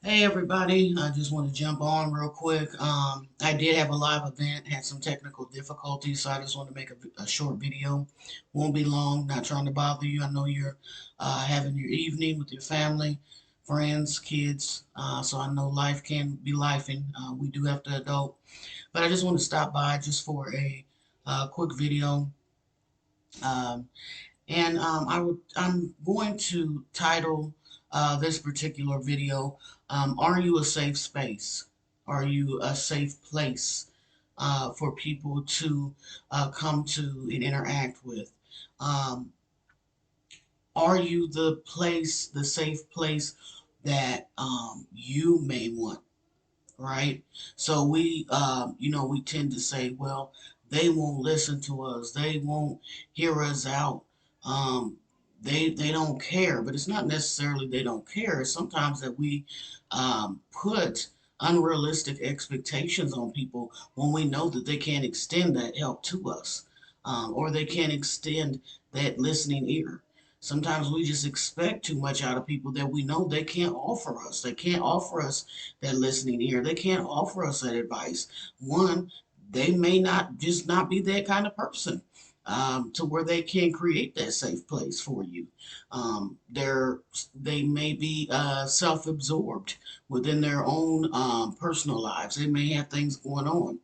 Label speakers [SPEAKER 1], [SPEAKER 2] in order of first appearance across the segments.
[SPEAKER 1] Hey everybody, I just want to jump on real quick. I did have a live event, had some technical difficulties, so I just want to make a short video. Won't be long, not trying to bother you. I know you're having your evening with your family, friends, kids, so I know life can be life and we do have to adult. But I just want to stop by just for a quick video. Um, I'm going to title this particular video, Are You a Safe Space? Are you a safe place for people to come to and interact with? Um, are you the place, the safe place that you may want? Right? So we tend to say, well, they won't listen to us. They won't hear us out. Um, they don't care. But it's not necessarily they don't care. It's sometimes that we put unrealistic expectations on people when we know that they can't extend that help to us, or they can't extend that listening ear. Sometimes we just expect too much out of people that we know they can't offer us. They can't offer us that listening ear. They can't offer us that advice. One, they may not be that kind of person to where they can create that safe place for you. They may be self-absorbed within their own personal lives. They may have things going on.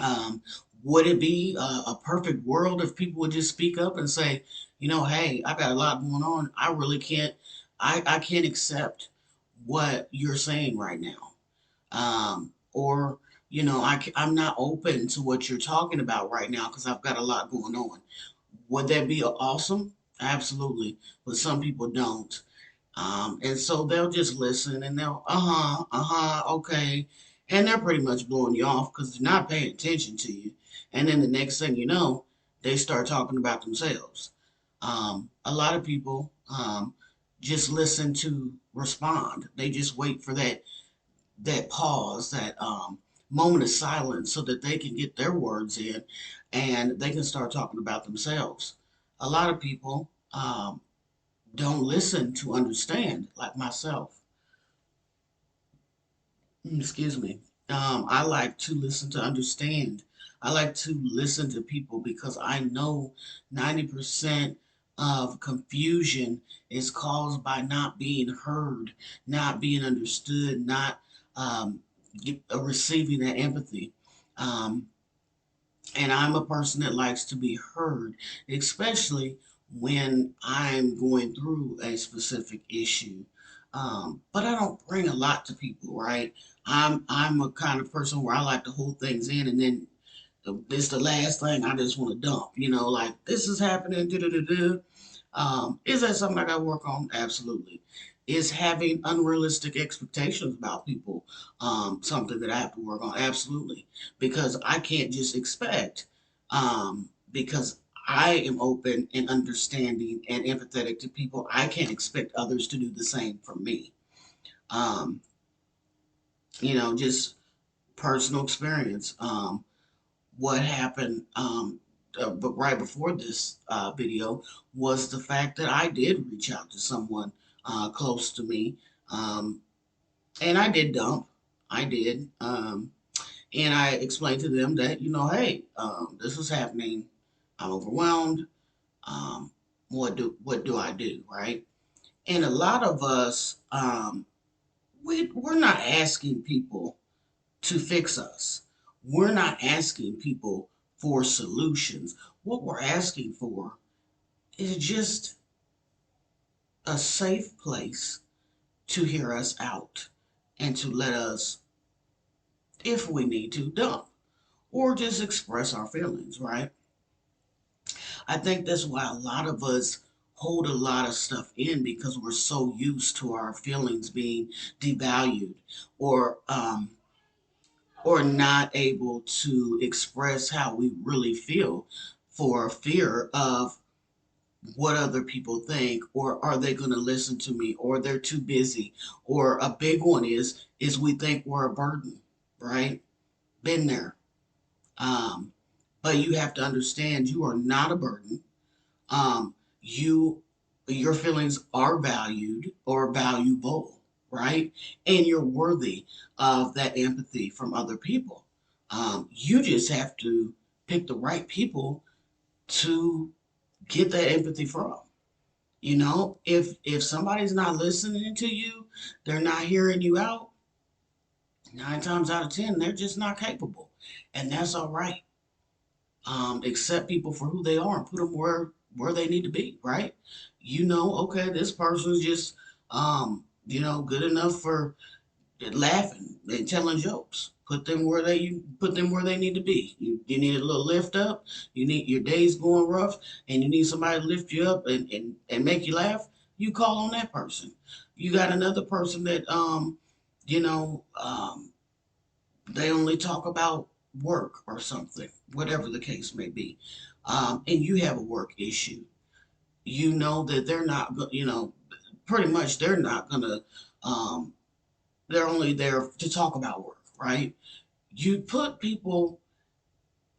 [SPEAKER 1] Um, would it be a perfect world if people would just speak up and say, hey, I got a lot going on. I really can't, I can't accept what you're saying right now. Or, I'm not open to what you're talking about right now because I've got a lot going on. Would that be awesome? Absolutely. But some people don't. And so they'll just listen and they'll, okay. And they're pretty much blowing you off because they're not paying attention to you. And then the next thing you know, they start talking about themselves. A lot of people just listen to respond. They just wait for that pause, that moment of silence so that they can get their words in and they can start talking about themselves. A lot of people don't listen to understand, like myself. Excuse me. I like to listen to understand. I like to listen to people because I know 90% of confusion is caused by not being heard, not being understood, not um, receiving that empathy. Um, and I'm a person that likes to be heard, especially when I'm going through a specific issue. But I don't bring a lot to people, right? I'm a kind of person where I like to hold things in, and then it's the last thing I just want to dump. Like this is happening. Da da da da. Is that something I got to work on? Absolutely. Is having unrealistic expectations about people something that I have to work on? Absolutely. Because I can't just expect, because I am open and understanding and empathetic to people, I can't expect others to do the same for me. Um, just personal experience. What happened but right before this video was the fact that I did reach out to someone close to me, um, and I did dump. I did. And I explained to them that, hey, this is happening. I'm overwhelmed. Um, what do I do, right? And a lot of us, we're not asking people to fix us. We're not asking people for solutions. What we're asking for is just a safe place to hear us out and to let us, if we need to, dump or just express our feelings, right? I think that's why a lot of us hold a lot of stuff in because we're so used to our feelings being devalued or not able to express how we really feel for fear of what other people think, or are they going to listen to me, or they're too busy, or a big one is we think we're a burden, right? Been there. um, but you have to understand you are not a burden. You your feelings are valued or valuable, right? And you're worthy of that empathy from other people. You just have to pick the right people to get that empathy from. You know, if somebody's not listening to you, they're not hearing you out, 9 times out of 10, they're just not capable. And that's all right. Accept people for who they are and put them where they need to be, right? You know, okay, this person's just good enough for laughing and telling jokes. Put them where they need to be. You need a little lift up. You need your day's going rough, and you need somebody to lift you up and make you laugh. You call on that person. You got another person that you know, they only talk about work or something, whatever the case may be, and you have a work issue. You know that they're not, pretty much they're not gonna. Um, they're only there to talk about work, right? You put people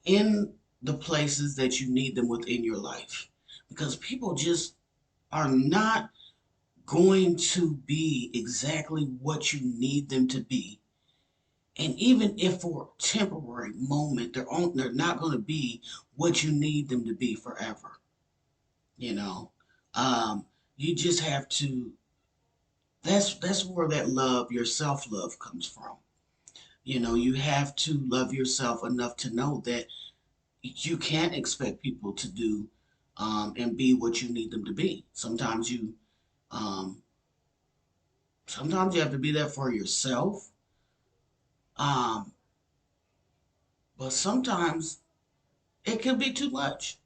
[SPEAKER 1] in the places that you need them within your life because people just are not going to be exactly what you need them to be. And even if for a temporary moment, they're not going to be what you need them to be forever. You know, you just have to. That's where that love, your self love, comes from. You know, you have to love yourself enough to know that you can't expect people to do and be what you need them to be. Um, sometimes you have to be there for yourself, um, but sometimes it can be too much.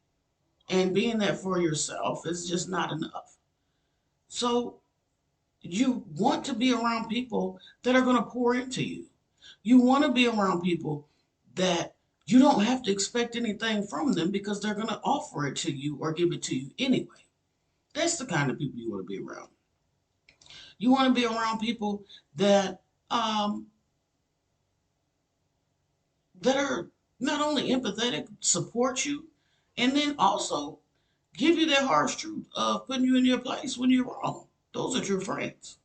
[SPEAKER 1] And being there for yourself is just not enough. So you want to be around people that are going to pour into you. You want to be around people that you don't have to expect anything from them because they're going to offer it to you or give it to you anyway. That's the kind of people you want to be around. You want to be around people that um, that are not only empathetic, support you, and then also give you that harsh truth of putting you in your place when you're wrong. Those are true friends.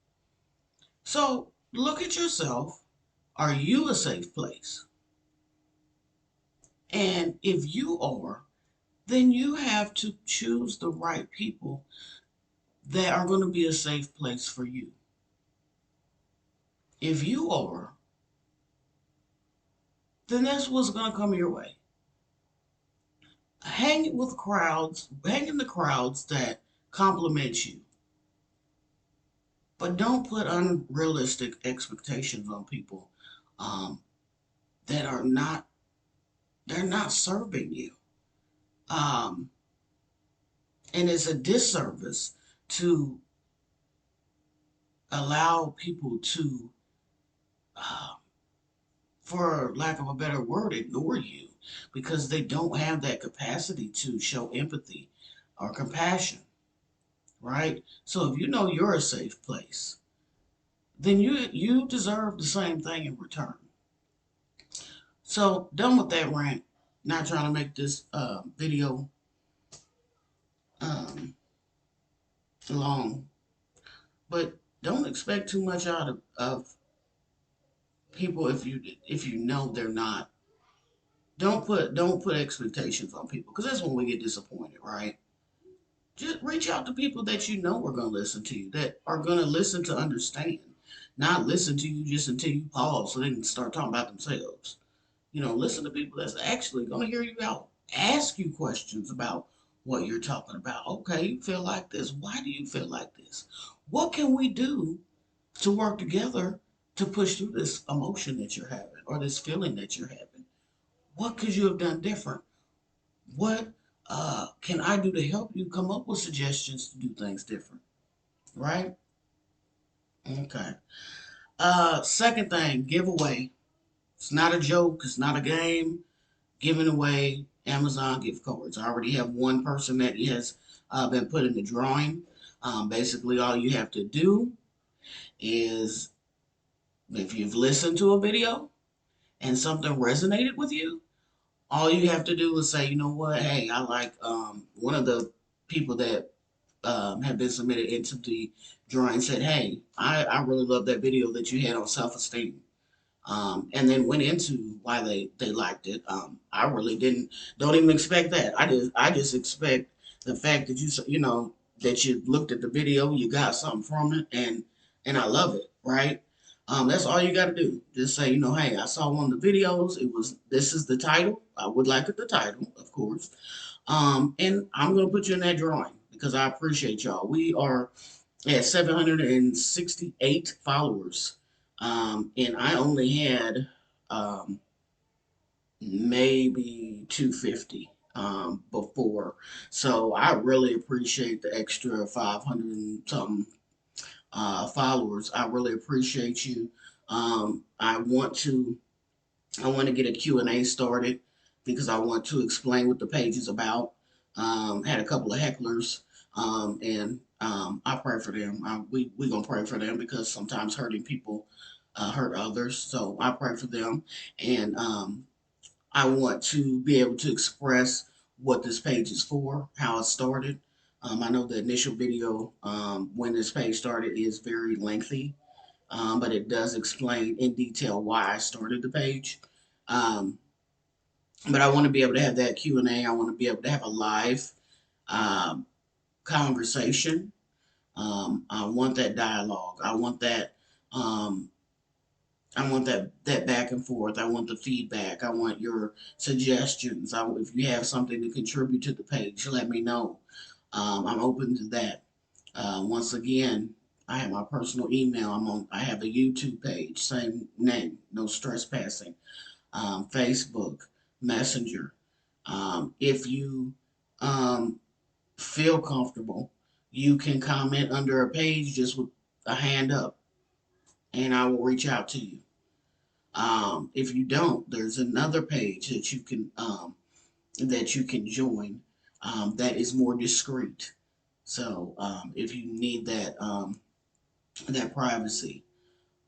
[SPEAKER 1] So look at yourself. Are you a safe place? And if you are, then you have to choose the right people that are going to be a safe place for you. If you are, then that's what's going to come your way. Hang in the crowds that compliment you, but don't put unrealistic expectations on people um, that are not they're not serving you. Um, and it's a disservice to allow people to, uh, for lack of a better word, ignore you because they don't have that capacity to show empathy or compassion, right? So if you know you're a safe place, then you deserve the same thing in return. So done with that rant. Not trying to make this video um, long, but don't expect too much out of people if you know they're not. Don't put expectations on people because that's when we get disappointed, right? Just reach out to people that you know are going to listen to you, that are going to listen to understand, not listen to you just until you pause so they can start talking about themselves. You know, listen to people that's actually going to hear you out, ask you questions about what you're talking about. Okay, you feel like this. Why do you feel like this? What can we do to work together to push through this emotion that you're having or this feeling that you're having? What could you have done different? What can I do to help you come up with suggestions to do things different? Right? Okay. Second thing, giveaway. It's not a joke. It's not a game. Giving away Amazon gift cards. I already have one person that has been put in the drawing. Basically, all you have to do is if you've listened to a video and something resonated with you, all you have to do is say, you know what, hey, I like one of the people that have been submitted into the drawing said, hey, I really love that video that you had on self-esteem. And then went into why they liked it. I really don't even expect that. I just expect the fact that that you looked at the video, you got something from it, and I love it, right? That's all you got to do. Just say, hey, I saw one of the videos. This is the title. I would like it the title, of course. And I'm gonna put you in that drawing because I appreciate y'all. We are at 768 followers. And I only had maybe 250 before. So I really appreciate the extra 500 and something followers. I really appreciate you. I want to get a Q&A started because I want to explain what the page is about. Had a couple of hecklers, and I pray for them. We gonna pray for them because sometimes hurting people hurt others. So I pray for them, and I want to be able to express what this page is for, how it started. I know the initial video when this page started is very lengthy, but it does explain in detail why I started the page. Um, but I want to be able to have that Q&A. I want to be able to have a live um, conversation. I want that dialogue. Um, I want that back and forth. I want the feedback. I want your suggestions. If you have something to contribute to the page, let me know. I'm open to that. Once again, I have my personal email. I have a YouTube page, same name, no stress passing. Facebook, Messenger. If you um, feel comfortable, you can comment under a page just with a hand up, and I will reach out to you. If you don't, there's another page that you can join that is more discreet. So if you need that privacy,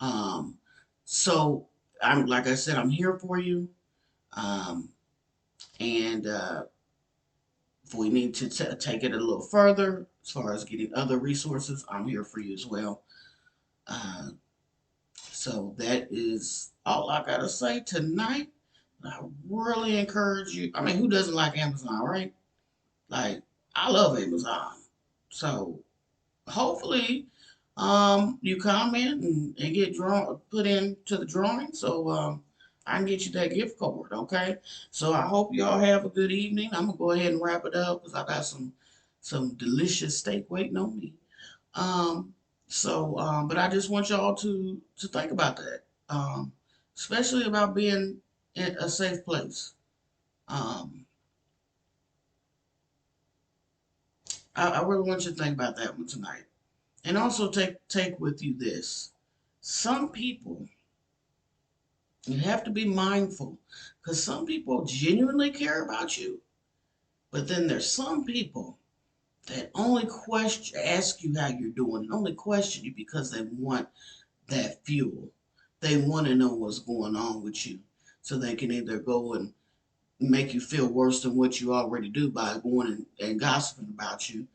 [SPEAKER 1] um, so I'm like I said, I'm here for you. Um, and if we need to take it a little further as far as getting other resources, I'm here for you as well. Uh, so that is all I gotta say tonight. I really encourage you. I mean, who doesn't like Amazon, right? Like, I love Amazon. So hopefully, you comment and get put into the drawing. So I can get you that gift card. Okay. So I hope y'all have a good evening. I'm gonna go ahead and wrap it up because I got some delicious steak waiting on me. Um, but I just want y'all to think about that, especially about being in a safe place. Um, I really want you to think about that one tonight, and also take with you this. Some people, you have to be mindful, because some people genuinely care about you, but then there's some people that only ask you how you're doing, and only question you because they want that fuel. They want to know what's going on with you. So they can either go and make you feel worse than what you already do by going and gossiping about you,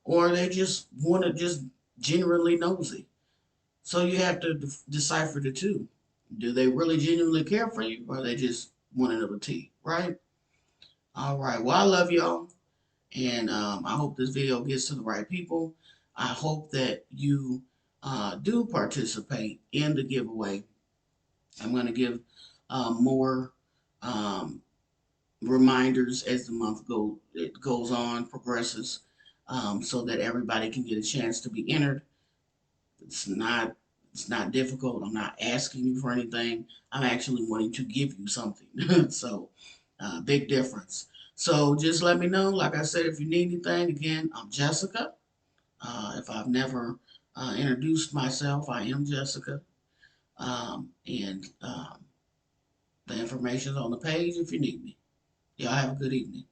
[SPEAKER 1] or they just want to just genuinely nosy. So you have to decipher the two. Do they really genuinely care for you, or they just want another tea, right? All right. Well, I love y'all. And I hope this video gets to the right people. I hope that you do participate in the giveaway. I'm going to give more um, reminders as the it goes on, progresses, so that everybody can get a chance to be entered. It's not it's not difficult. I'm not asking you for anything. I'm actually wanting to give you something. So big difference. So just let me know. Like I said, if you need anything, again, I'm Jessica. If I've never introduced myself, I am Jessica. And the information is on the page if you need me. Y'all have a good evening.